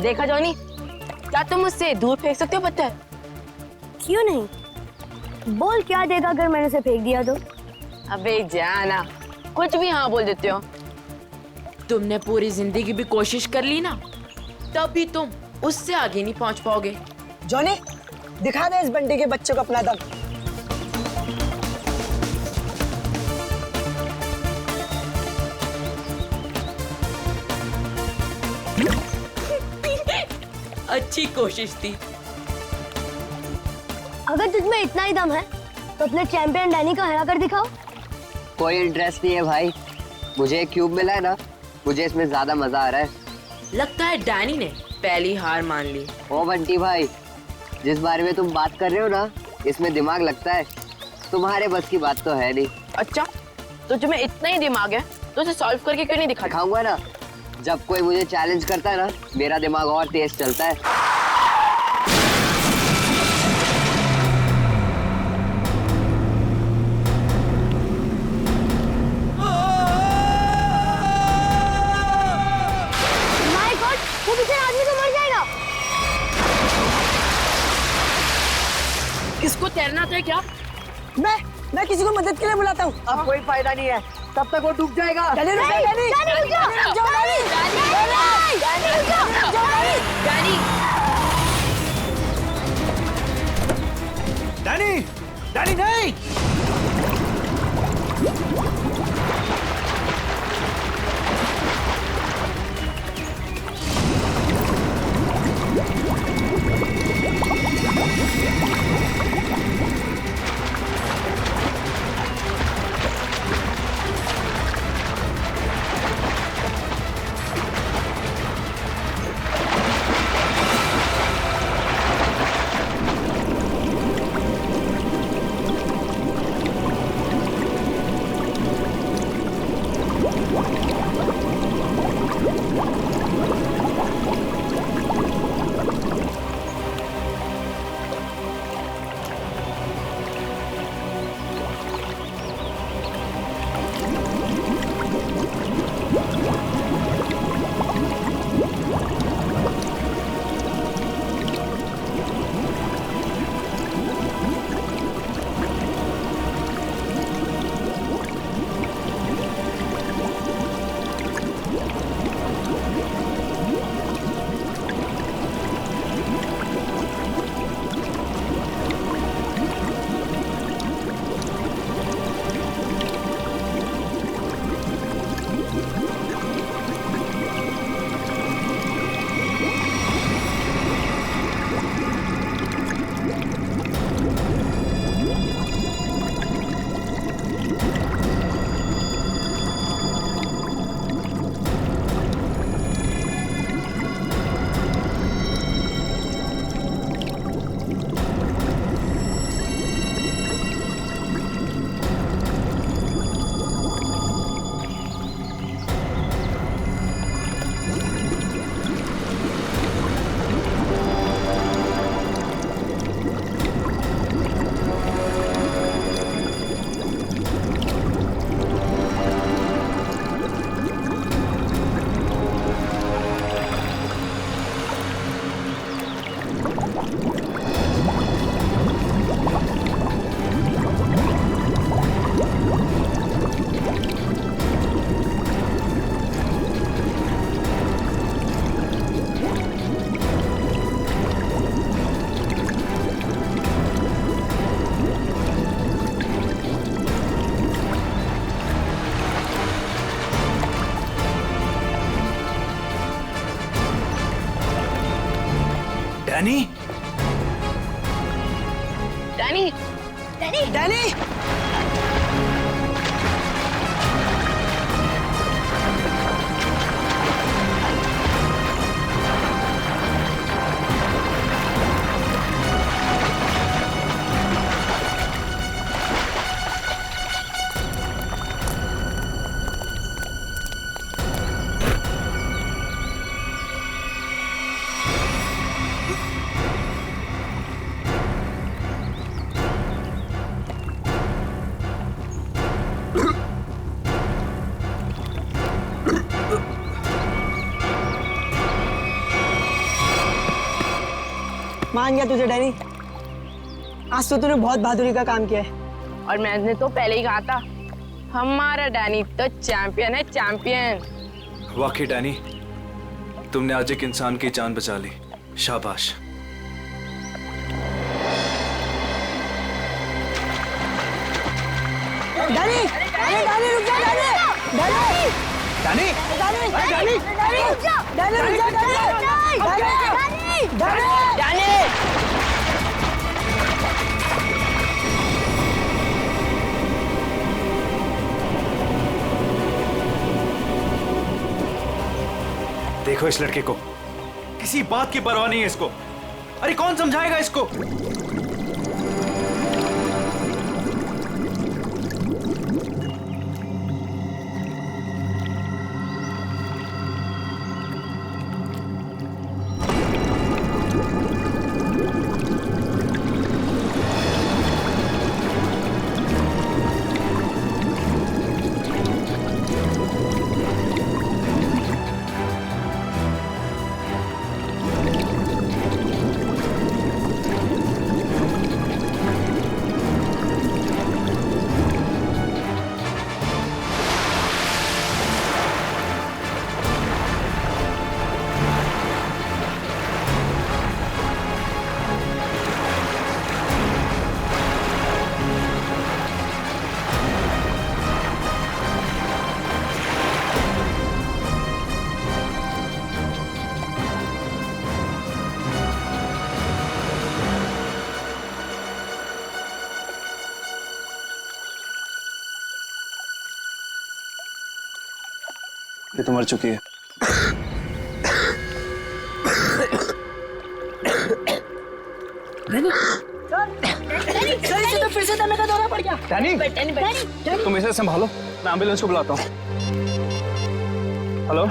देखा जॉनी, क्या तुम मुझसे दूर फेंक सकते हो पत्थर? क्यों नहीं? बोल क्या देगा अगर मैंने उसे फेंक दिया तो? अबे जाना, कुछ भी हाँ बोल देते हो। तुमने पूरी जिंदगी भी कोशिश कर ली ना, तब भी तुम उससे आगे नहीं पहुंच पाओगे। जॉनी, दिखा दे इस बंटी के बच्चे को अपना दम। अच्छी कोशिश थी। अगर तुझमें इतना ही दम है तो अपने चैंपियन डैनी को हरा कर दिखाओ। कोई इंटरेस्ट नहीं है भाई, मुझे एक क्यूब मिला है ना, मुझे इसमें ज्यादा मजा आ रहा है। लगता है डैनी ने पहली हार मान ली। ओ बंटी भाई, जिस बारे में तुम बात कर रहे हो ना, इसमें दिमाग लगता है, तुम्हारे बस की बात तो है नहीं। अच्छा, तो तुम्हें इतना ही दिमाग है तो उसे सॉल्व करके क्यों नहीं दिखाता? दिखाऊंगा ना, जब कोई मुझे चैलेंज करता है ना, मेरा दिमाग और तेज चलता है। माय गॉड, वो बेचारा आदमी तो मर जाएगा। किसको तैरना आता है क्या? मैं किसी को मदद के लिए बुलाता हूँ। अब कोई फायदा नहीं है, तब तक वो डूब जाएगा। डैनी, रुक जाओ, डैनी, डैनी, रुक जाओ। डैनी, रुक जाओ, डैनी, डैनी, रुक जाओ, डैनी। डैनी, डैनी नहीं। डैनी, डैनी, डैनी, डैनी, मान गया तुझे डैनी, आज तो तूने बहुत बहादुरी का काम किया है। और मैंने तो पहले ही कहा था, हमारा डैनी तो चैंपियन है, चैंपियन। वाकई डैनी, तुमने आज एक इंसान की जान बचा ली, शाबाश। डैनी, अरे डैनी रुक जा, Danny, Danny, Danny, Danny, Danny, Danny रुक जा, डैनी रुक जा, डैनी, डैनी, डैनी। देखो इस लड़के को, किसी बात की परवाह नहीं है इसको। अरे कौन समझाएगा इसको? ये तो मर चुकी है। तो फिर से दमे का दौरा पड़ गया। डैनी, तुम इसे संभालो, मैं एम्बुलेंस को बुलाता हूँ। हेलो,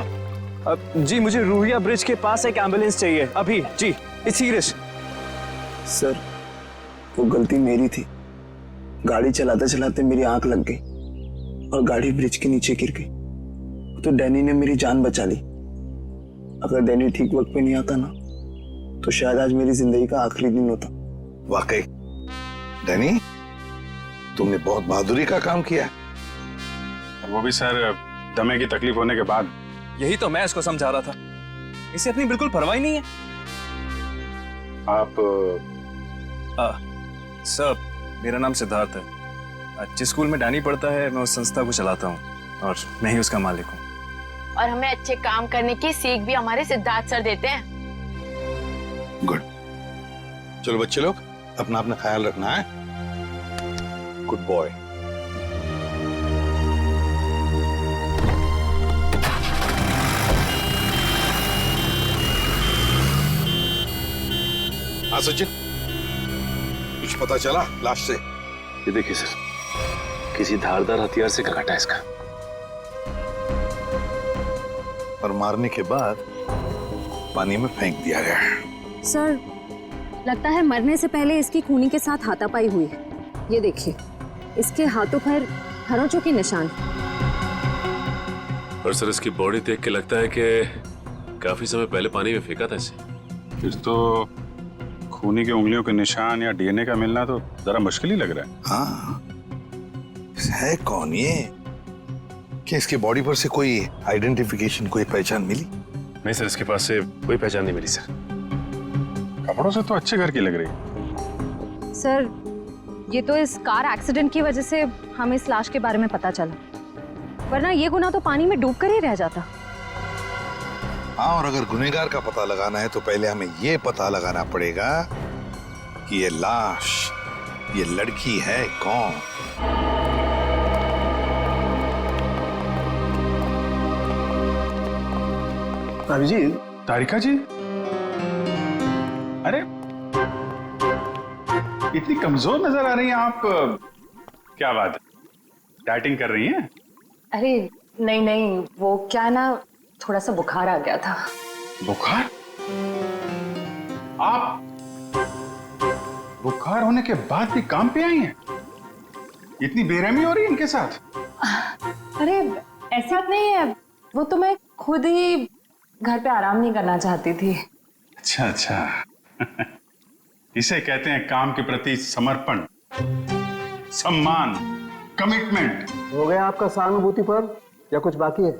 जी मुझे रूहिया ब्रिज के पास एक एम्बुलेंस चाहिए अभी। जी, इट्स सीरियस। सर, वो गलती मेरी थी। गाड़ी चलाते चलाते मेरी आंख लग गई और गाड़ी ब्रिज के नीचे गिर गई। तो डैनी ने मेरी जान बचा ली। अगर डैनी ठीक वक्त पे नहीं आता ना, तो शायद आज मेरी जिंदगी का आखिरी दिन होता। वाकई डैनी, तुमने बहुत बहादुरी का काम किया। वो भी सर दमे की तकलीफ होने के बाद। यही तो मैं इसको समझा रहा था, इसे अपनी बिल्कुल परवाह ही नहीं है। आप सर, मेरा नाम सिद्धार्थ है। जिस स्कूल में डैनी पढ़ता है, मैं उस संस्था को चलाता हूँ और मैं ही उसका मालिक हूँ। और हमें अच्छे काम करने की सीख भी हमारे सिद्धार्थ सर देते हैं। गुड। चलो बच्चे लोग, अपना अपना ख्याल रखना है। Good boy. हाँ सचिन, कुछ पता चला लाश से? ये देखिए सर, किसी धारदार हथियार से काटा है इसका। और मारने के बाद पानी में फेंक दिया गया है। सर, लगता है मरने से पहले इसकी खूनी के साथ हाथापाई हुई है। ये देखिए, इसके हाथों पर खरोंचों के निशान। और सर, इसकी बॉडी देख के लगता है कि काफी समय पहले पानी में फेंका था इसे। फिर तो खूनी की उंगलियों के निशान या डीएनए का मिलना तो जरा मुश्किल ही लग रहा है। हाँ, है कौन ये? क्या इसके बॉडी पर से कोई आइडेंटिफिकेशन, कोई पहचान मिली? नहीं सर, इसके पास से कोई पहचान नहीं मिली सर। कपड़ों से तो अच्छे घर की लग रही है। सर, ये तो इस कार एक्सीडेंट की वजह से हमें इस लाश के बारे में पता चला, वरना ये गुनाह तो पानी में डूब कर ही रह जाता। हाँ, और अगर गुनहगार का पता लगाना है तो पहले हमें ये पता लगाना पड़ेगा कि ये लाश, ये लड़की है कौन। भाभी जी। तारिका जी, अरे इतनी कमजोर नजर आ रही हैं आप। क्या बात है, डाइटिंग कर रही हैं? अरे नहीं नहीं, वो क्या ना, थोड़ा सा बुखार आ गया था। बुखार? आप बुखार होने के बाद भी काम पे आई हैं? इतनी बेरहमी हो रही है इनके साथ? अरे ऐसी बात नहीं है, वो तो मैं खुद ही घर पे आराम नहीं करना चाहती थी। अच्छा अच्छा। इसे कहते हैं काम के प्रति समर्पण, सम्मान, कमिटमेंट। हो गया आपका सहानुभूति पर या कुछ बाकी है?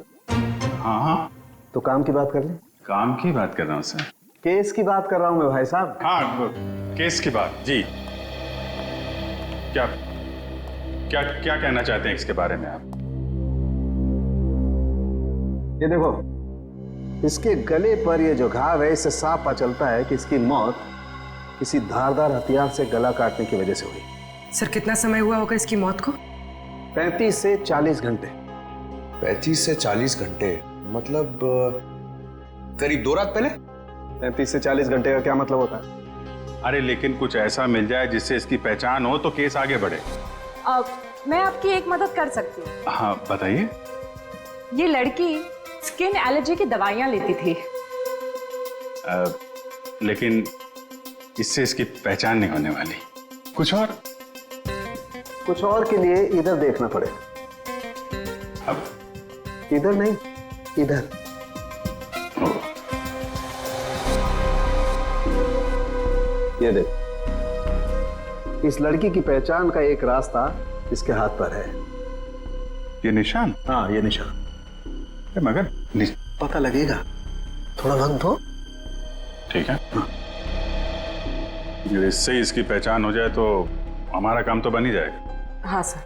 हाँ हाँ, तो काम की बात कर ले। काम की बात कर रहा हूँ सर। केस की बात कर रहा हूँ मैं भाई साहब। हाँ, केस की बात जी। क्या क्या क्या कहना चाहते हैं इसके बारे में आप? ये देखो, इसके गले पर ये जो घाव है, इससे साफ पता चलता है कि इसकी मौत किसी धारदार हथियार से गला काटने की वजह से हुई। सर कितना समय हुआ होगा इसकी मौत को? 35 से 40 घंटे। 35 से 40 घंटे मतलब करीब 2 रात पहले। 35 से 40 घंटे का क्या मतलब होता है? अरे लेकिन कुछ ऐसा मिल जाए जिससे इसकी पहचान हो तो केस आगे बढ़े। मैं आपकी एक मदद कर सकती हूँ। हाँ बताइए। ये लड़की स्किन एलर्जी की दवाइयाँ लेती थी। लेकिन इससे इसकी पहचान नहीं होने वाली। कुछ और के लिए इधर देखना पड़ेगा। अब इधर नहीं, इधर। ये देख, इस लड़की की पहचान का एक रास्ता इसके हाथ पर है। ये निशान? हाँ, ये निशान। मगर पता लगेगा, थोड़ा वक्त दो। ठीक है। हाँ। इससे इसकी पहचान हो जाए तो हमारा काम तो बन ही जाएगा। हाँ सर,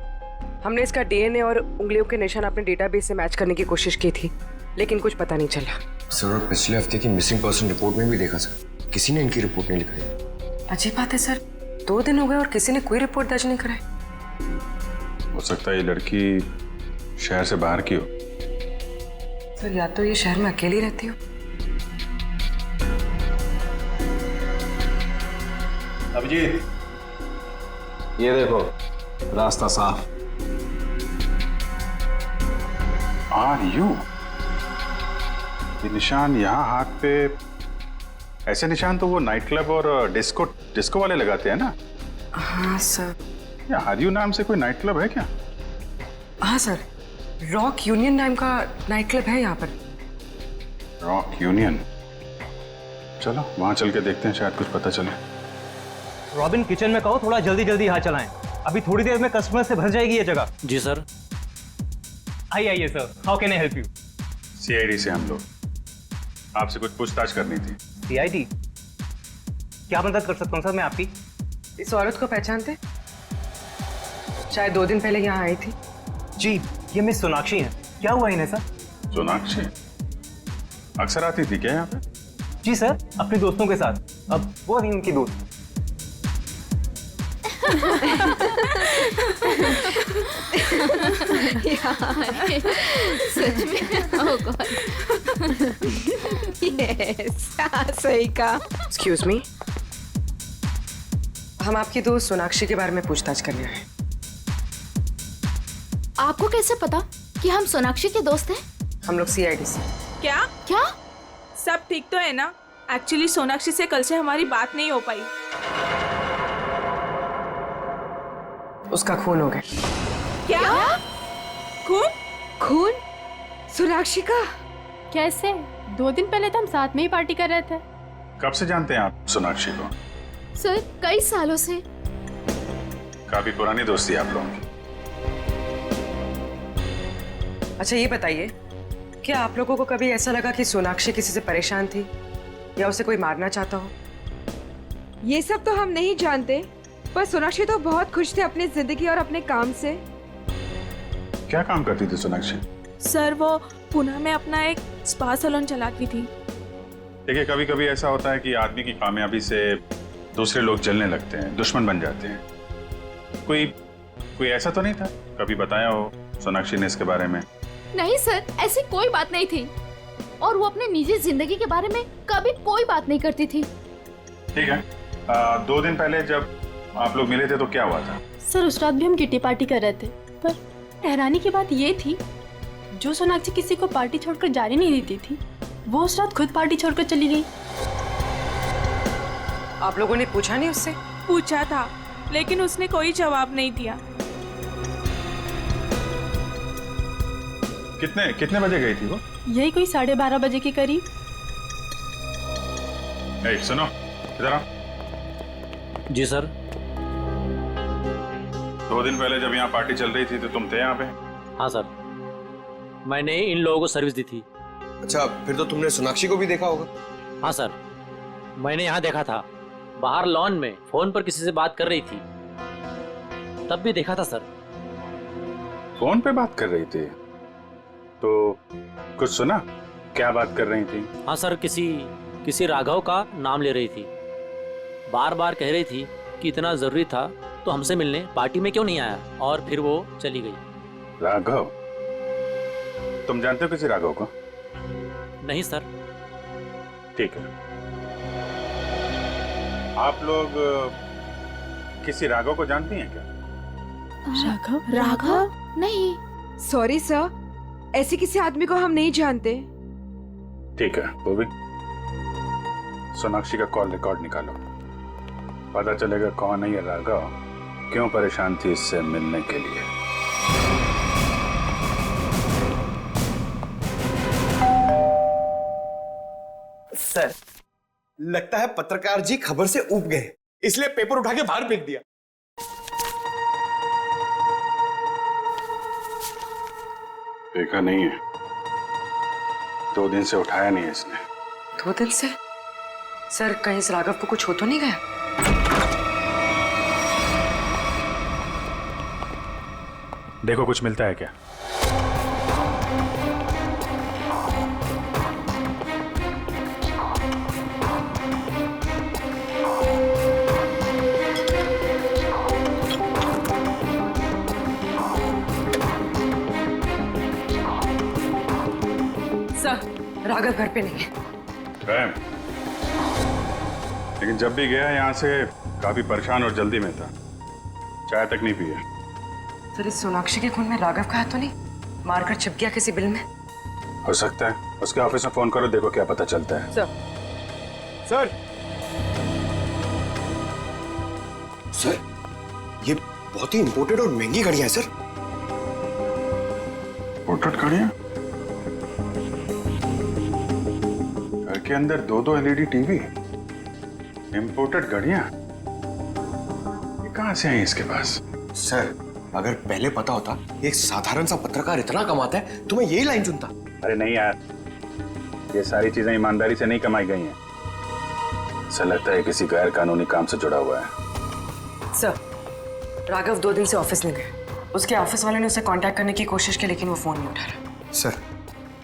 हमने इसका डीएनए और उंगलियों के निशान अपने डेटाबेस से मैच करने की कोशिश की थी, लेकिन कुछ पता नहीं चला। सर, और पिछले हफ्ते की मिसिंग पर्सन रिपोर्ट में भी देखा सर, किसी ने इनकी रिपोर्ट नहीं लिखाई। अजीब बात है सर, 2 दिन हो गए और किसी ने कोई रिपोर्ट दर्ज नहीं कराई। हो सकता है ये लड़की शहर से बाहर की हो। सर या तो ये शहर में अकेली रहती हो। अभिजीत, ये देखो, रास्ता साफ। यू ये निशान यहाँ हाथ पे, ऐसे निशान तो वो नाइट क्लब और डिस्को वाले लगाते हैं ना? हाँ सर। या आर-यू नाम से कोई नाइट क्लब है क्या? हाँ सर, रॉक यूनियन नाम का नाइट क्लब है यहाँ पर। Rock union? चलो वहां चल के देखते हैं, शायद कुछ पता चले। रॉबिन, किचन में कहो थोड़ा जल्दी जल्दी यहाँ चलाएं, अभी थोड़ी देर में कस्टमर से भर जाएगी ये जगह। जी सर। आइए sir, how can I help you? CID से हम लोग, आपसे कुछ पूछताछ करनी थी। सीआईडी? क्या मदद कर सकता हूँ सर मैं आपकी? इस औरत को पहचानते? शायद 2 दिन पहले यहाँ आई थी। जी, ये मिस सोनाक्षी हैं। क्या हुआ इन्हें सर? सोनाक्षी अक्सर आती थी क्या यहाँ पे? जी सर, अपने दोस्तों के साथ। अब वो नहीं उनकी दोस्त। सच में? ओह गॉड। यस, सही कहा। एक्सक्यूज मी, हम आपकी दोस्त सोनाक्षी के बारे में पूछताछ करने आए। आपको कैसे पता कि हम सोनाक्षी के दोस्त हैं? हम लोग सीआईडी से। क्या? सब ठीक तो है ना? एक्चुअली सोनाक्षी से कल से हमारी बात नहीं हो पाई। उसका खून हो गया। क्या? खून? सोनाक्षी का? कैसे? 2 दिन पहले तो हम साथ में ही पार्टी कर रहे थे। कब से जानते हैं आप सोनाक्षी को? सर, कई सालों से। काफी पुरानी दोस्ती है आप लोगों की। अच्छा ये बताइए, क्या आप लोगों को कभी ऐसा लगा कि सोनाक्षी किसी से परेशान थी या उसे कोई मारना चाहता हो? ये सब तो हम नहीं जानते, पर सोनाक्षी तो बहुत खुश थे अपनी जिंदगी और अपने काम से। क्या काम करती थी सोनाक्षी? सर, वो पुणे में अपना एक स्पा सैलून चलाती थी। देखिए, कभी कभी ऐसा होता है कि आदमी की कामयाबी से दूसरे लोग जलने लगते हैं, दुश्मन बन जाते हैं। कोई ऐसा तो नहीं था? कभी बताया हो सोनाक्षी ने इसके बारे में? नहीं सर, ऐसी कोई बात नहीं थी, और वो अपने निजी जिंदगी के बारे में कभी कोई बात नहीं करती थी। ठीक है। 2 दिन पहले जब आप लोग मिले थे तो क्या हुआ था? सर, उस रात भी हम किटी पार्टी कर रहे थे, पर हैरानी की बात ये थी, जो सोनाक्षी किसी को पार्टी छोड़कर जाने नहीं देती थी, वो उस रात खुद पार्टी छोड़कर चली गई। आप लोगों ने पूछा नहीं उससे? पूछा था, लेकिन उसने कोई जवाब नहीं दिया। कितने बजे गई थी वो? यही कोई 12:30 बजे के करीब। सुनो, इधर आओ। जी सर। 2 दिन पहले जब यहाँ पार्टी चल रही थी तो तुम थे यहाँ पे? हाँ सर, मैंने इन लोगों को सर्विस दी थी। अच्छा, फिर तो तुमने सोनाक्षी को भी देखा होगा? हाँ सर, मैंने यहाँ देखा था, बाहर लॉन में फोन पर किसी से बात कर रही थी, तब भी देखा था सर। फोन पे बात कर रही थी तो कुछ सुना? क्या बात कर रही थी? हाँ सर, किसी राघव का नाम ले रही थी, बार बार कह रही थी कि इतना जरूरी था तो हमसे मिलने पार्टी में क्यों नहीं आया, और फिर वो चली गई। राघव? तुम जानते हो किसी राघव को? नहीं सर। ठीक है, आप लोग किसी राघव को जानती हैं क्या? राघव? नहीं। सॉरी सर, ऐसे किसी आदमी को हम नहीं जानते। ठीक है, वो भी सोनाक्षी का कॉल रिकॉर्ड निकालो, पता चलेगा कौन है ये राघव, क्यों परेशान थी इससे मिलने के लिए। सर, लगता है पत्रकार जी खबर से ऊब गए, इसलिए पेपर उठा के बाहर फेंक दिया। देखा नहीं है, 2 दिन से उठाया नहीं है इसने। 2 दिन से? सर, कहीं इस राघव को कुछ हो तो नहीं गया? देखो कुछ मिलता है क्या? सर, राघव घर पे नहीं है। लेकिन जब भी गया यहाँ से काफी परेशान और जल्दी में था, चाय तक नहीं पिया। सर, इस सोनाक्षी के खून में राघव का हाथ तो नहीं? मारकर छिप गया किसी बिल में? हो सकता है, उसके ऑफिस में फोन करो, देखो क्या पता चलता है। सर, सर, ये बहुत ही इंपोर्टेड और महंगी घड़ियां हैं सर। इंपोर्टेड घड़ियां? घर के अंदर 2-2 LED टीवी, इंपोर्टेड घड़ियां, ये कहां से आई इसके पास? सर, अगर पहले पता होता एक साधारण सा पत्रकार इतना कमाता है तो मैं यही लाइन चुनता। अरे नहीं यार, ये सारी चीजें ईमानदारी से नहीं कमाई गई हैं। ऐसा लगता है किसी गैर कानूनी काम से जुड़ा हुआ है। सर, राघव 2 दिन से ऑफिस नहीं गए। उसके ऑफिस वाले ने उसे कांटेक्ट करने की कोशिश की, लेकिन वो फोन नहीं उठा रहा। सर,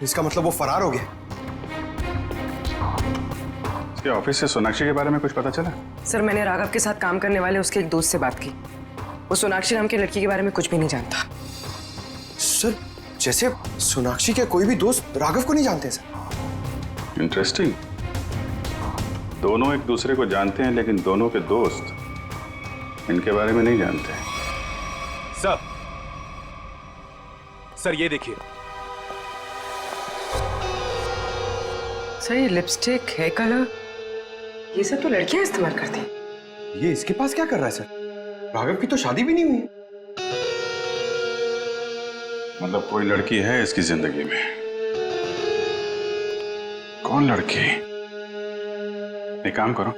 इसका मतलब वो फरार हो गया? उसके ऑफिस से सोनाक्षी के बारे में कुछ पता चला? सर, मैंने राघव के साथ काम करने वाले उसके एक दोस्त से बात की, वो सोनाक्षी नाम की लड़की के बारे में कुछ भी नहीं जानता। सर, जैसे सोनाक्षी के कोई भी दोस्त राघव को नहीं जानते सर। इंटरेस्टिंग, दोनों एक दूसरे को जानते हैं लेकिन दोनों के दोस्त इनके बारे में नहीं जानते। सर ये देखिए। सर, ये लिपस्टिक, हेयर कलर, ये सब तो लड़कियां इस्तेमाल करती हैं। ये इसके पास क्या कर रहा है सर? राघव की तो शादी भी नहीं हुई। मतलब कोई लड़की है इसकी जिंदगी में? कौन लड़की? एक काम करो,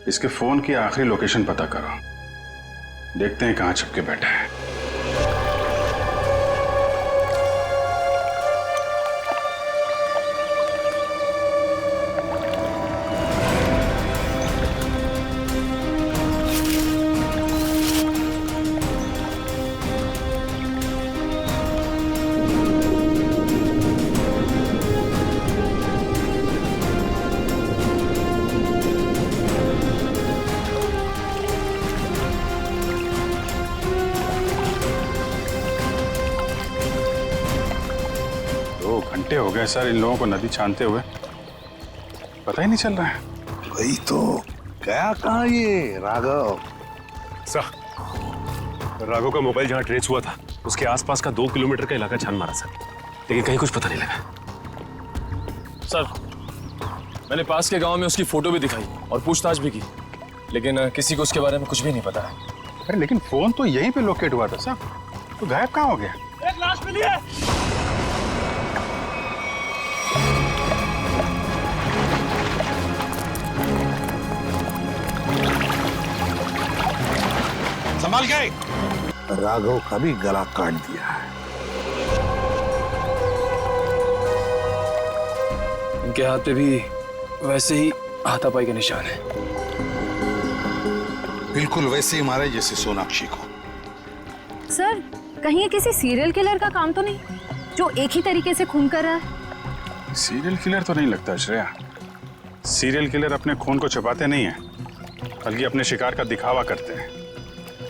इसके फोन की आखिरी लोकेशन पता करो, देखते हैं कहां छुप के बैठा है। घंटे हो गए सर इन लोगों को नदी छानते हुए, पता ही नहीं चल रहा है। वही तो, गया कहाँ ये राघव? सर, राघव का मोबाइल जहाँ ट्रेस हुआ था उसके आसपास का 2 किलोमीटर का इलाका छान मारा सर, लेकिन कहीं कुछ पता नहीं लगा। सर, मैंने पास के गांव में उसकी फोटो भी दिखाई और पूछताछ भी की, लेकिन किसी को उसके बारे में कुछ भी नहीं पता है। अरे लेकिन फोन तो यहीं पे लोकेट हुआ था सर, तो गायब कहाँ हो गया? एक लाश मिली है। संभाल गए। राघव का भी गला काट दिया है। इनके हाथ पे भी वैसे ही हाथापाई के निशान है। बिल्कुल वैसे ही मारे जैसे सोनाक्षी को। सर, कहीं ये किसी सीरियल किलर का काम तो नहीं जो एक ही तरीके से खून कर रहा है? सीरियल किलर तो नहीं लगता श्रेया। सीरियल किलर अपने खून को छुपाते नहीं हैं, बल्कि अपने शिकार का दिखावा करते हैं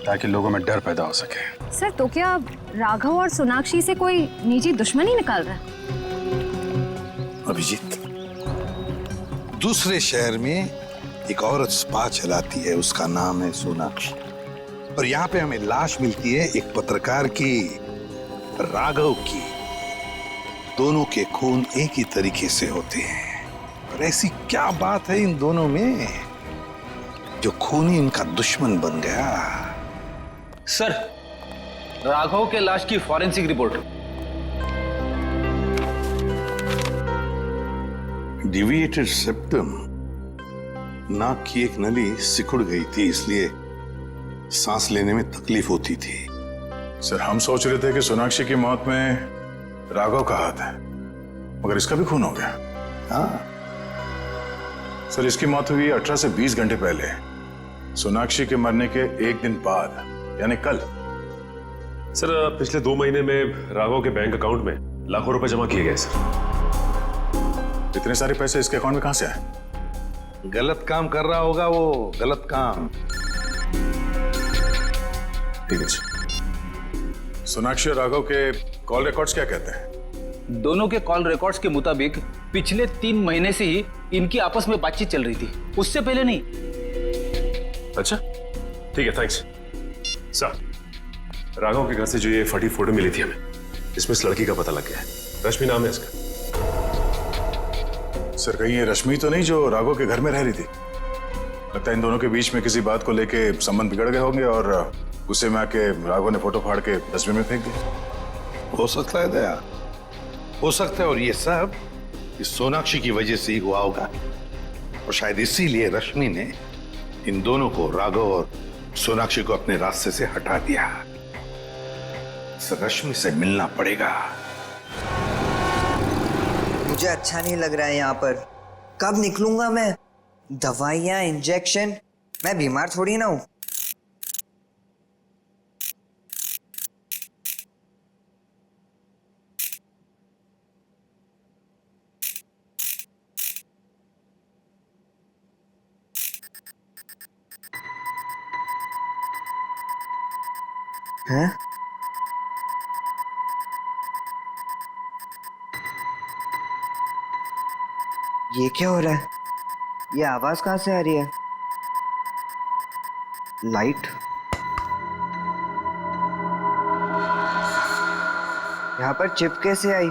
ताकि लोगों में डर पैदा हो सके। सर, तो क्या राघव और सोनाक्षी से कोई निजी दुश्मनी निकाल रहा है? अभिजीत, दूसरे शहर में एक औरत स्पा चलाती है, उसका नाम है सोनाक्षी। और यहाँ पे हमें लाश मिलती है एक पत्रकार की, राघव की। दोनों के खून एक ही तरीके से होते हैं। और ऐसी क्या बात है इन दोनों में जो खूनी इनका दुश्मन बन गया? सर, राघव के लाश की फॉरेंसिक रिपोर्ट। डिविएटेड सेप्टम, नाक की एक नली सिकुड़ गई थी, इसलिए सांस लेने में तकलीफ होती थी। सर, हम सोच रहे थे कि सोनाक्षी की मौत में राघव का हाथ है, मगर इसका भी खून हो गया। हाँ सर, इसकी मौत हुई 18 से 20 घंटे पहले, सोनाक्षी के मरने के एक दिन बाद, यानी कल। सर, पिछले 2 महीने में राघव के बैंक अकाउंट में लाखों रुपए जमा किए गए सर। इतने सारे पैसे इसके अकाउंट में कहां से आए? गलत काम कर रहा होगा वो, गलत काम। ठीक है। सोनाक्षी और राघव के कॉल रिकॉर्ड्स क्या कहते हैं? दोनों के कॉल रिकॉर्ड्स के मुताबिक पिछले 3 महीने से ही इनकी आपस में बातचीत चल रही थी, उससे पहले नहीं। अच्छा, ठीक है, थैंक्स। सर, राघव के घर से जो ये फटी फोटो मिली थी हमें, इसमें इस लड़की का पता लग गया है। रश्मि नाम है इसका। सर, कहीं ये रश्मि तो नहीं जो राघव के घर में रह रही थी? लगता है इन दोनों के बीच में किसी बात को लेके संबंध बिगड़ गए होंगे और गुस्से में आके राघव ने फोटो फाड़ के डस्टबिन में फेंक दिया। हो सकता है दया, हो सकता है। और ये सब इस सोनाक्षी की वजह से ही हुआ होगा। और शायद इसीलिए रश्मि ने इन दोनों को, राघव और सोनाक्षी को, अपने रास्ते से हटा दिया। इस रश्मि से मिलना पड़ेगा। मुझे अच्छा नहीं लग रहा है यहाँ पर। कब निकलूंगा मैं? दवाइयाँ, इंजेक्शन, मैं बीमार थोड़ी ना हूँ। हैं? ये क्या हो रहा है? ये आवाज कहाँ से आ रही है? लाइट? यहाँ पर चिप कैसे आई?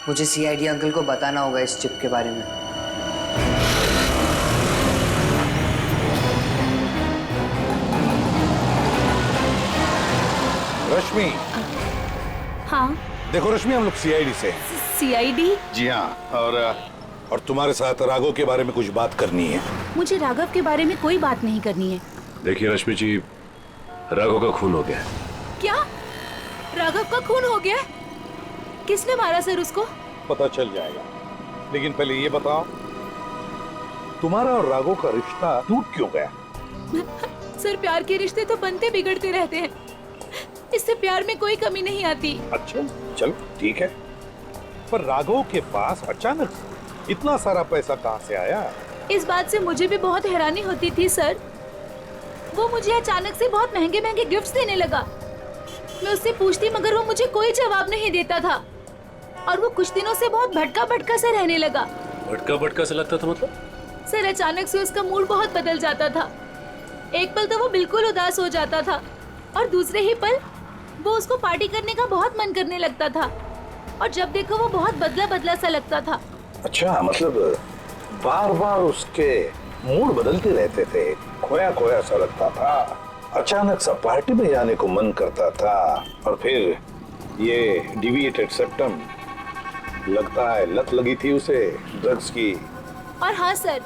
मुझे सीआईडी अंकल को बताना होगा इस चिप के बारे में। रश्मि। हाँ। देखो रश्मि, हम लोग सीआईडी से हैं। सीआईडी? जी हाँ। और तुम्हारे साथ राघव के बारे में कुछ बात करनी है। मुझे राघव के बारे में कोई बात नहीं करनी है। देखिए रश्मि जी, राघव का खून हो गया है। क्या? राघव का खून हो गया? किसने मारा सर उसको? पता चल जाएगा, लेकिन पहले ये बताओ, तुम्हारा और राघव का रिश्ता टूट क्यों गया? सर, प्यार के रिश्ते तो बनते बिगड़ते रहते हैं, इससे प्यार में कोई कमी नहीं आती। अच्छा, चलो ठीक है, पर राघव के पास अचानक इतना सारा पैसा कहाँ से आया? इस बात से मुझे भी बहुत हैरानी होती थी सर। वो मुझे अचानक से बहुत महंगे महंगे गिफ्ट्स देने लगा। मैं उससे पूछती मगर वो मुझे कोई जवाब नहीं देता था, और वो कुछ दिनों से बहुत भटका भटका सा रहने लगा। भटका भटका सा लगता था मतलब? सर, अचानक से उसका मूड बहुत बदल जाता था। एक पल तो वो बिल्कुल उदास हो जाता था, और दूसरे ही पल वो उसको पार्टी करने का बहुत मन करने लगता था, और जब देखो वो बहुत बदला बदला सा लगता था। अच्छा, मतलब बार बार उसके मूड बदलते रहते थे, खोया खोया सा लगता था, अचानक सा पार्टी में जाने को मन करता था, और फिर ये डिविएटेड सेप्टम, लगता है लत लगी थी उसे ड्रग्स की। और हाँ सर,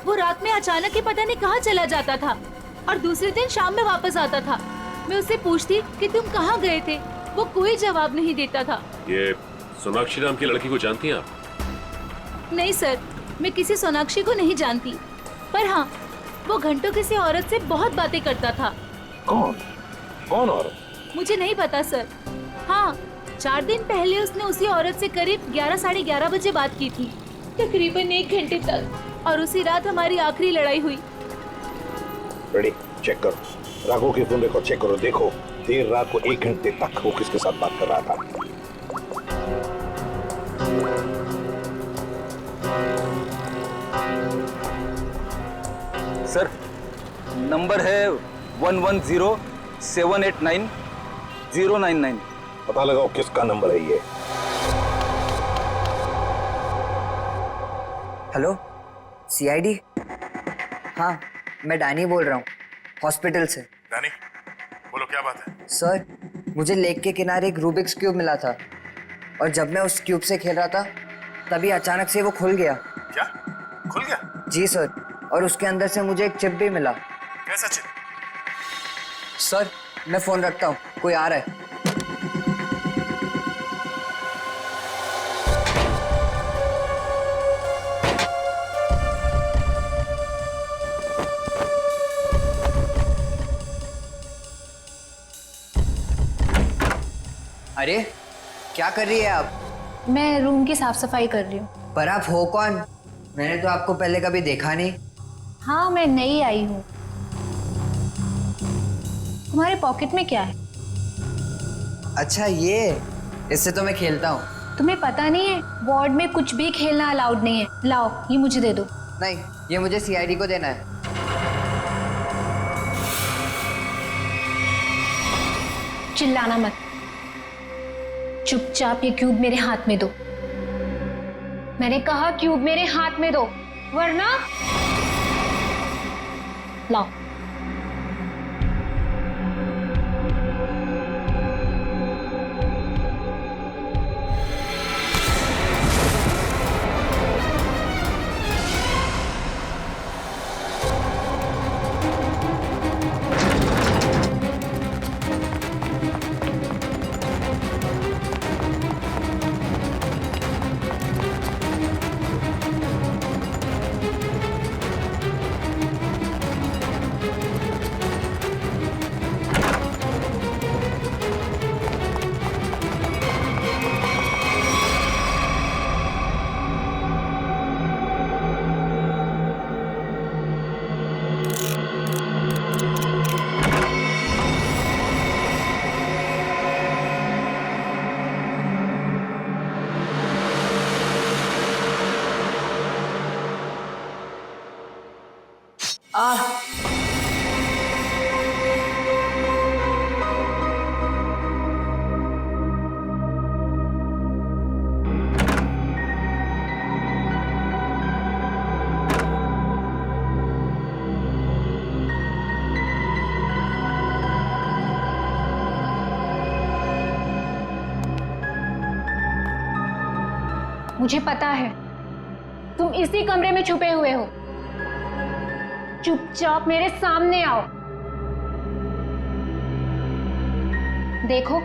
वो रात में अचानक ही पता नहीं कहाँ चला जाता था और दूसरे दिन शाम में वापस आता था। मैं उससे पूछती कि तुम कहाँ गए थे, वो कोई जवाब नहीं देता था। ये सोनाक्षी नाम की लड़की को जानती हैं आप? नहीं सर, मैं किसी सोनाक्षी को नहीं जानती, पर हाँ, वो घंटों किसी औरत से बहुत बातें करता था। कौन कौन औरत? मुझे नहीं पता सर। हाँ, 4 दिन पहले उसने उसी औरत से करीब 11 साढ़े 11 बजे बात की थी, तकरीबन 1 घंटे तक, और उसी रात हमारी आखिरी लड़ाई हुई। रेडी, चेक करो राघव के फोन रिकॉर्ड चेक करो, देखो देर रात को 1 घंटे तक वो किसके साथ बात कर रहा था। सर, नंबर है 110789 पता लगाओ किसका नंबर है ये। Hello, CID? हाँ, मैं डैनी बोल रहा हूँ, हॉस्पिटल से। डैनी, बोलो क्या बात है? सर, मुझे लेक के किनारे एक रूबिक्स क्यूब मिला था और जब मैं उस क्यूब से खेल रहा था तभी अचानक से वो खुल गया। क्या खुल गया? जी सर, और उसके अंदर से मुझे एक चिप भी मिला। कैसा चिप? सर, मैं फोन रखता हूँ, कोई आ रहा है। अरे, क्या कर रही है आप? मैं रूम की साफ सफाई कर रही हूँ। पर आप हो कौन? मैंने तो आपको पहले कभी देखा नहीं। हाँ, मैं नई आई हूँ। तुम्हारे पॉकेट में क्या है? अच्छा, ये इससे तो मैं खेलता हूँ। तुम्हें पता नहीं है, वार्ड में कुछ भी खेलना अलाउड नहीं है। लाओ, ये मुझे दे दो। नहीं, ये मुझे सीआईडी को देना है। चिल्लाना मत, चुपचाप ये क्यूब मेरे हाथ में दो। मैंने कहा क्यूब मेरे हाथ में दो, वरना लाओ। मुझे पता है तुम इसी कमरे में छुपे हुए हो। चुपचाप मेरे सामने आओ। देखो,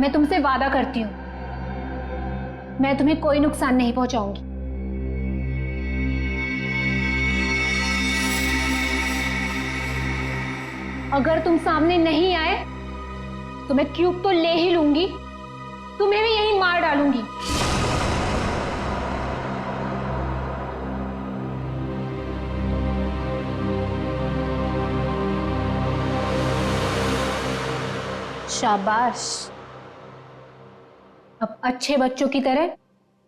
मैं तुमसे वादा करती हूं, मैं तुम्हें कोई नुकसान नहीं पहुंचाऊंगी। अगर तुम सामने नहीं आए तो मैं क्यूब तो ले ही लूंगी, तुम्हें भी यहीं मार डालूंगी। शाबाश, अब अच्छे बच्चों की तरह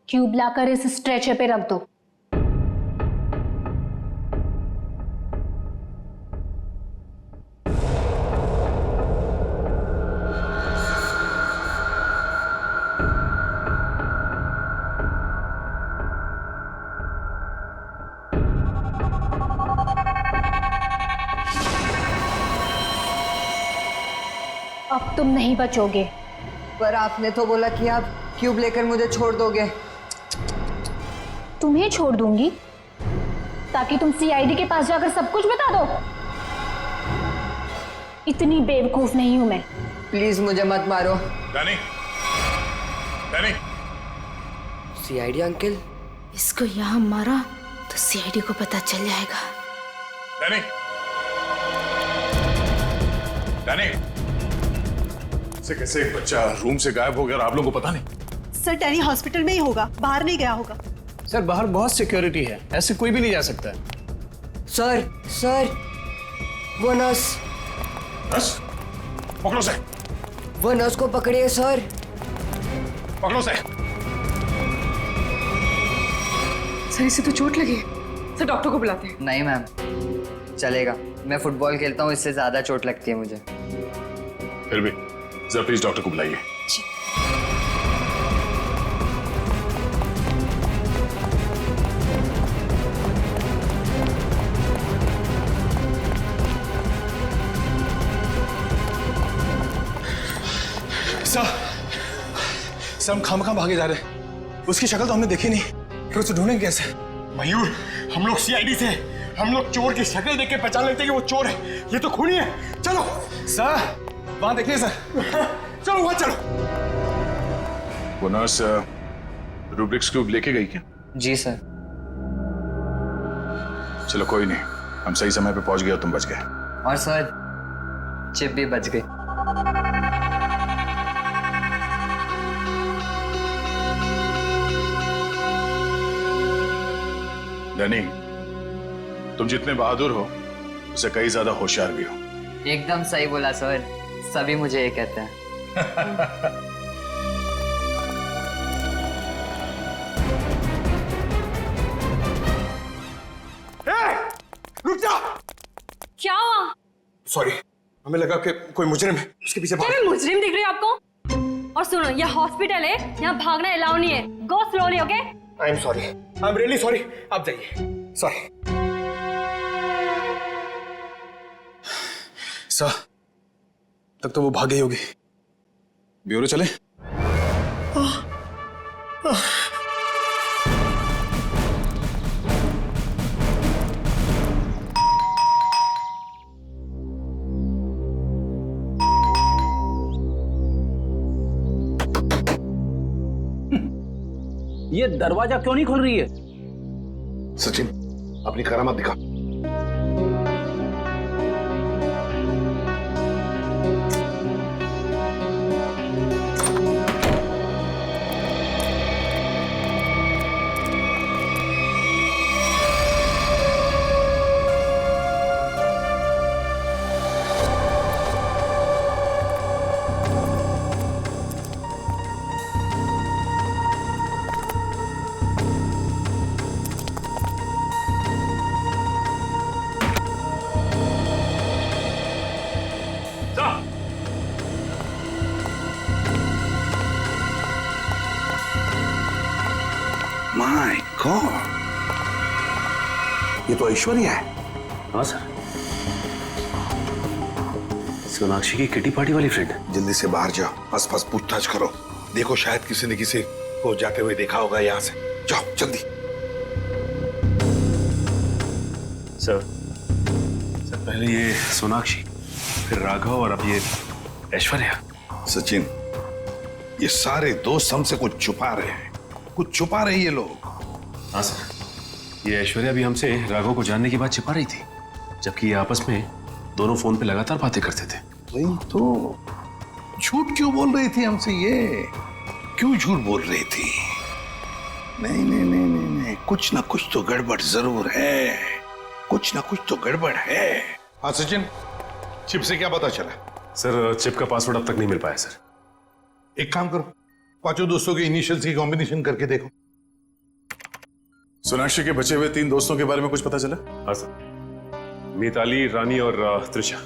क्यूब लाकर इस स्ट्रेचर पे रख दो। अब तुम नहीं बचोगे। पर आपने तो बोला कि आप क्यूब लेकर मुझे छोड़ दोगे। तुम्हें छोड़ दूंगी? ताकि तुम सीआईडी के पास जाकर सब कुछ बता दो? इतनी बेवकूफ नहीं हूं मैं। प्लीज मुझे मत मारो। Danny, Danny. CID uncle? इसको यहाँ मारा तो सीआईडी को पता चल जाएगा। डैनी, डैनी, से कैसे एक बच्चा रूम से गायब हो गया और आप लोगों को पता नहीं? सर डैनी हॉस्पिटल में ही होगा, बाहर नहीं गया होगा। सर बाहर बहुत सिक्योरिटी है, ऐसे कोई भी नहीं जा सकता। सर सर, वो नर्स। नर्स? पकड़ो से। वो नर्स को पकड़िए सर। पकड़ो से। सर इसे तो चोट लगी। सर डॉक्टर को बुलाते हैं। नहीं मैम, चलेगा। मैं फुटबॉल खेलता हूँ, इससे ज्यादा चोट लगती है मुझे। फिर भी जरा प्लीज डॉक्टर को बुलाइए। सर हम खामखा भागे जा रहे हैं। उसकी शक्ल तो हमने देखी नहीं, फिर उसे ढूंढेंगे कैसे? मयूर, हम लोग सीआईडी से, हम लोग चोर की शक्ल देख के पहचान लेते हैं कि वो चोर है। ये तो खूनी है। चलो सर, वहां देखिए सर। चलो वहां चलो। वो नर्स रूब्रिक्स क्यूब लेके गई क्या? जी सर। चलो कोई नहीं, हम सही समय पे पहुंच गए और तुम बच गए। और सर चिप भी बच गई। डैनी, तुम जितने बहादुर हो उससे कई ज्यादा होशियार भी हो। एकदम सही बोला सर, सभी मुझे ये कहते हैं। रुक जा। क्या हुआ? सॉरी, हमें लगा कि कोई मुजरिम है, उसके पीछे भाग। क्या मैं मुजरिम दिख रही हूँ आपको? और सुनो, ये हॉस्पिटल है, यहाँ भागना अलाउ नहीं है। गो slowly, okay? I am sorry, I am really sorry. आप जाइए। सॉरी सर, तब तो वो भाग गई होगी। ब्यूरो चले? ये दरवाजा क्यों नहीं खुल रही है? सचिन, अपनी करामत दिखा। माय गॉड, ये तो ऐश्वर्या है। हाँ सर, सोनाक्षी की किटी पार्टी वाली फ्रेंड। जल्दी से बाहर जाओ, आसपास पूछताछ करो। देखो शायद किसी ने किसी को जाते हुए देखा होगा यहाँ से। जाओ जल्दी। सर पहले ये सोनाक्षी, फिर राघव और अब ये ऐश्वर्या। सचिन, ये सारे दोस्त हमसे कुछ छुपा रहे हैं, कुछ छुपा रहे ये लोग। हाँ सर, ये ऐश्वर्या भी हमसे राघव को जानने की बात छिपा रही थी, जबकि ये आपस में दोनों फोन पे लगातार बातें करते थे। वही तो, झूठ क्यों बोल रही थी हमसे? ये क्यों झूठ बोल रही थी? नहीं नहीं नहीं नहीं नहीं, कुछ ना कुछ तो गड़बड़ जरूर है, कुछ ना कुछ तो गड़बड़ है। हाँ सचिन, चिप से क्या पता चला? सर चिप का पासवर्ड अब तक नहीं मिल पाया सर। एक काम करो, पांचों दोस्तों के इनिशियल्स की कॉम्बिनेशन करके देखो। सोनाक्षी के बचे हुए 3 दोस्तों के बारे में कुछ पता चला? हाँ सर, मिताली, रानी और त्रिशा,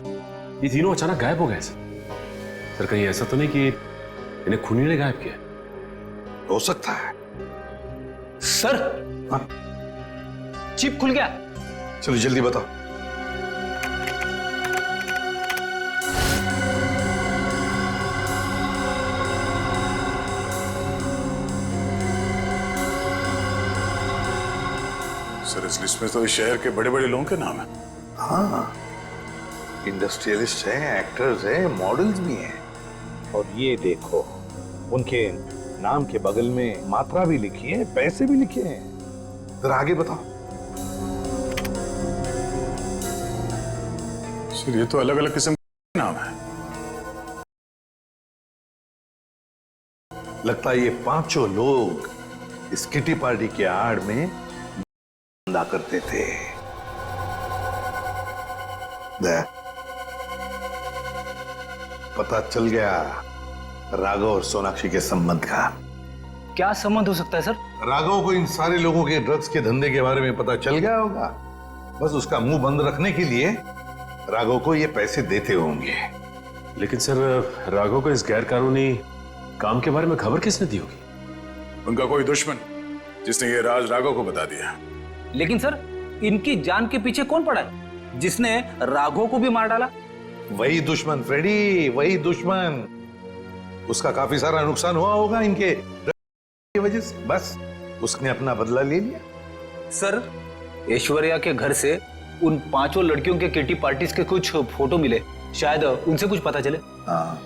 ये तीनों अचानक गायब हो गए सर। कहीं ऐसा तो नहीं कि इन्हें खूनी ने गायब किया? हो सकता है सर। हाँ? चिप खुल गया। चलो जल्दी बताओ। सर इस लिस्ट में तो इस शहर के बड़े बड़े लोगों के नाम है। हाँ, इंडस्ट्रियलिस्ट हैं, एक्टर्स हैं, मॉडल्स भी हैं। और ये देखो, उनके नाम के बगल में मात्रा भी लिखी है, पैसे भी लिखे हैं। जरा आगे बताओ। सर ये तो अलग अलग किस्म के नाम है। लगता है ये पांचों लोग इस किटी पार्टी के आड़ में धंधा करते थे। पता चल गया राघव और सोनाक्षी के संबंध का। क्या संबंध हो सकता है सर? राघव को इन सारे लोगों के ड्रग्स के धंधे के बारे में पता चल गया होगा। बस उसका मुंह बंद रखने के लिए राघव को ये पैसे देते होंगे। लेकिन सर, राघव को इस गैर कानूनी काम के बारे में खबर किसने दी होगी? उनका कोई दुश्मन जिसने ये राज राघव को बता दिया। लेकिन सर, इनकी जान के पीछे कौन पड़ा है जिसने राघव को भी मार डाला? वही दुश्मन फ्रेडी, वही दुश्मन। उसका काफी सारा नुकसान हुआ होगा इनके की वजह से। बस उसने अपना बदला ले लिया। सर, ऐश्वर्या के घर से उन पांचों लड़कियों के किटी पार्टीज के कुछ फोटो मिले, शायद उनसे कुछ पता चले। हाँ,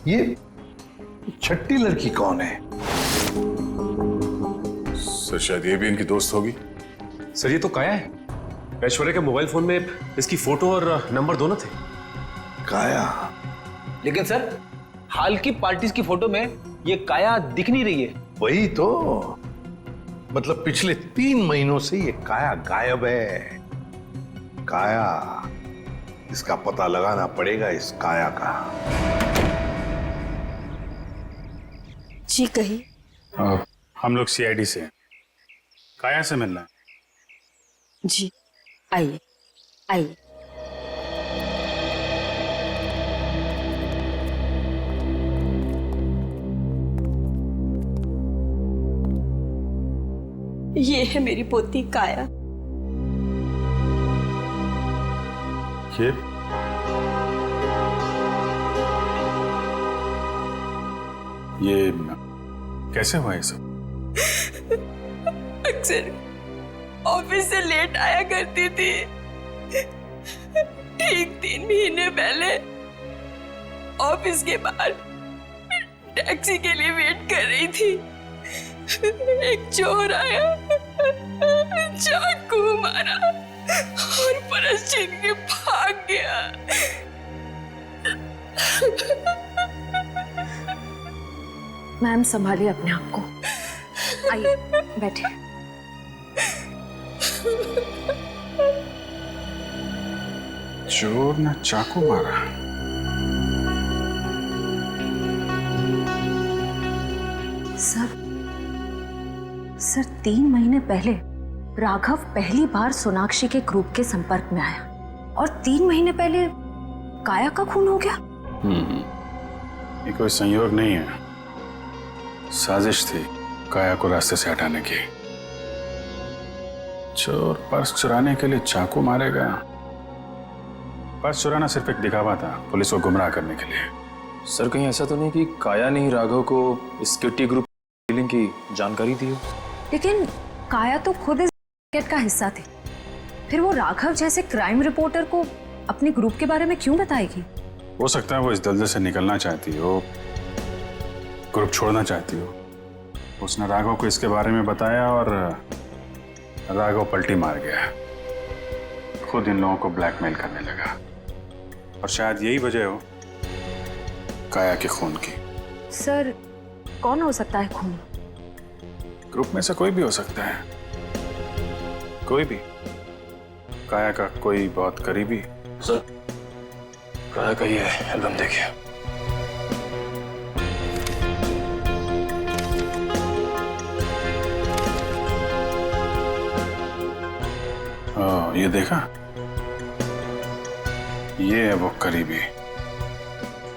ये छठी लड़की कौन है? सर शायद ये भी इनकी दोस्त होगी। सर ये तो काया है। ऐश्वर्या के मोबाइल फोन में इसकी फोटो और नंबर दोनों थे। काया? लेकिन सर, हाल की पार्टीज की फोटो में ये काया दिख नहीं रही है। वही तो, मतलब पिछले 3 महीनों से ये काया गायब है। काया, इसका पता लगाना पड़ेगा, इस काया का। जी कही। हम लोग सीआईडी से हैं। काया से मिलना है। जी आइए आइए। ये है मेरी पोती काया। ये कैसे हुआ ये सब? अक्सर ऑफिस से लेट आया करती थी। ठीक 3 महीने पहले ऑफिस के बाहर टैक्सी के लिए वेट कर रही थी। एक चोर आया, चाकू मारा और परस छीन के भाग गया। मैम संभालिए अपने आप को। आइए बैठे। चोर ने चाकू मारा। सर 3 महीने पहले राघव पहली बार सोनाक्षी के ग्रुप के संपर्क में आया और 3 महीने पहले काया का खून हो गया। ये कोई संयोग नहीं है, साजिश थी काया को रास्ते से हटाने की। चोर पर्स चुराने के लिए चाकू मारेगा। पर्स चुराना सिर्फ एक दिखावा था, पुलिस को गुमराह करने के लिए। सर कहीं ऐसा तो नहीं कि काया ने ही राघव को इस किटी ग्रुप डीलिंग की जानकारी दी हो? लेकिन काया तो खुद इस रैकेट का हिस्सा थी, फिर वो राघव जैसे क्राइम रिपोर्टर को अपने ग्रुप के बारे में क्यों बताएगी? हो सकता है वो इस दलदल से निकलना चाहती हो, ग्रुप छोड़ना चाहती हो। उसने राघव को इसके बारे में बताया और राघव पलटी मार गया, खुद इन लोगों को ब्लैकमेल करने लगा। और शायद यही वजह हो काया के खून की। सर कौन हो सकता है खून? ग्रुप में से कोई भी हो सकता है, कोई भी। काया का कोई बहुत करीबी। सर काया का ये एल्बम देखिए। ये देखा, ये है वो करीबी।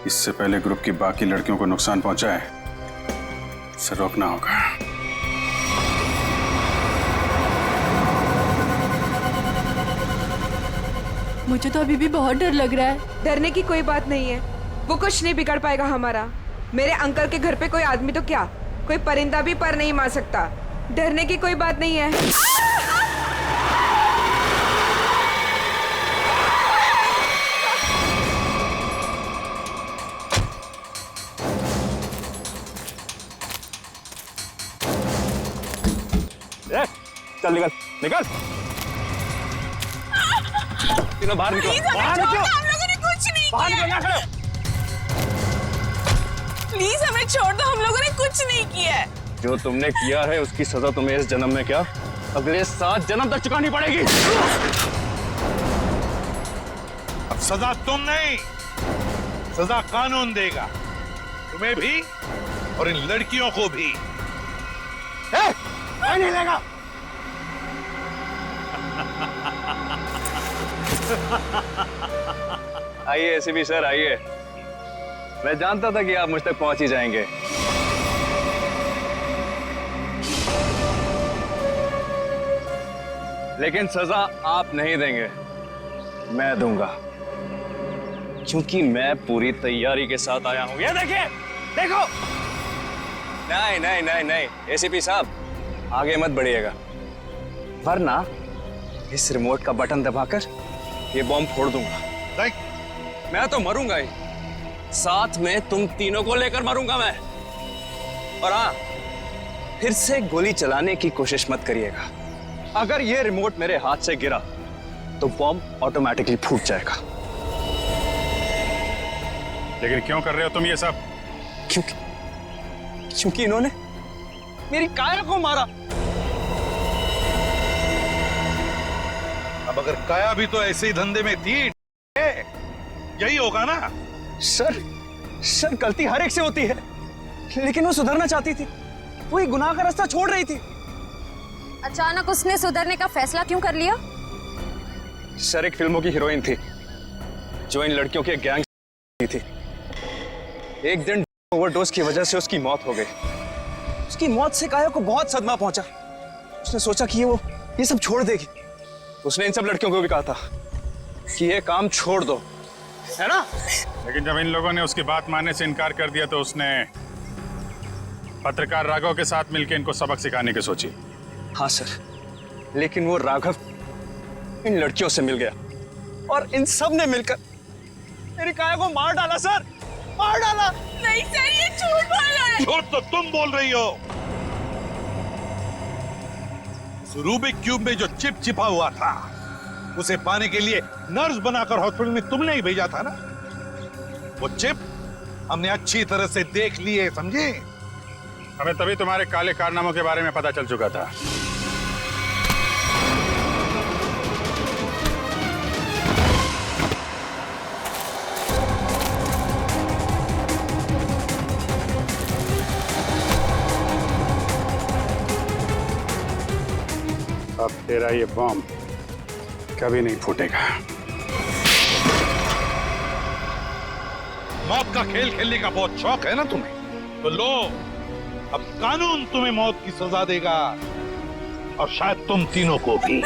इससे पहले ग्रुप की बाकी लड़कियों को नुकसान पहुंचा है, इसे रोकना होगा। मुझे तो अभी भी बहुत डर लग रहा है। डरने की कोई बात नहीं है, वो कुछ नहीं बिगाड़ पाएगा हमारा। मेरे अंकल के घर पे कोई आदमी तो क्या, कोई परिंदा भी पर नहीं मार सकता। डरने की कोई बात नहीं है। चल निकल निकल, तीनों बाहर निकलो, बाहर निकलो। हम लोगों ने कुछ नहीं बाहर किया। निकल, खड़े। प्लीज हमें छोड़ दो, हम लोगों ने कुछ नहीं किया है। जो तुमने किया है उसकी सजा तुम्हें इस जन्म में क्या, अगले 7 जन्म तक चुकानी पड़ेगी। अब सजा तुम नहीं, सजा कानून देगा, तुम्हें भी और इन लड़कियों को भी। नहीं लेगा। आइए एसीपी सर, आइए। मैं जानता था कि आप मुझ तक पहुंच ही जाएंगे। लेकिन सजा आप नहीं देंगे, मैं दूंगा, क्योंकि मैं पूरी तैयारी के साथ आया हूं। ये देखिए, देखो। नहीं नहीं नहीं नहीं एसीपी साहब, आगे मत बढ़िएगा, वरना इस रिमोट का बटन दबाकर ये बॉम्ब फोड़ दूंगा। मैं तो मरूंगा ही, साथ में तुम तीनों को लेकर मरूंगा मैं। और हाँ, फिर से गोली चलाने की कोशिश मत करिएगा। अगर ये रिमोट मेरे हाथ से गिरा तो बॉम्ब ऑटोमेटिकली फूट जाएगा। लेकिन क्यों कर रहे हो तुम ये सब? क्योंकि इन्होंने मेरी काया को मारा। अब अगर काया भी तो ऐसे ही धंधे में थी, यही होगा ना? सर गलती हर एक से होती है, लेकिन वो सुधरना चाहती थी, वो एक गुनाह का रास्ता छोड़ रही थी। अचानक उसने सुधरने का फैसला क्यों कर लिया? सर एक फिल्मों की हीरोइन थी जो इन लड़कियों के गैंग थी। एक दिन ओवरडोज की वजह से उसकी मौत हो गई। उसकी मौत से काया को बहुत सदमा पहुंचा। उसने सोचा कि वो ये सब छोड़ देगी। उसने इन सब लड़कियों को भी कहा था कि ये काम छोड़ दो, है ना? लेकिन जब इन लोगों ने उसकी बात मानने से इनकार कर दिया तो उसने पत्रकार राघव के साथ मिलकर इनको सबक सिखाने की सोची। हाँ सर, लेकिन वो राघव इन लड़कियों से मिल गया और इन सब ने मिलकर मेरी काया को मार डाला। सर, मार डाला। नहीं सर, ये झूठ बोल रहा है। झूठ तो तुम बोल रही हो। रूबिक क्यूब में जो चिप छिपा हुआ था, उसे पाने के लिए नर्स बनाकर हॉस्पिटल में तुमने ही भेजा था ना? वो चिप हमने अच्छी तरह से देख ली है, समझे? हमें तभी तुम्हारे काले कारनामों के बारे में पता चल चुका था। अब तेरा ये बॉम्ब कभी नहीं फूटेगा। मौत का खेल खेलने का बहुत शौक है ना तुम्हें, तो लो, अब कानून तुम्हें मौत की सजा देगा, और शायद तुम तीनों को भी।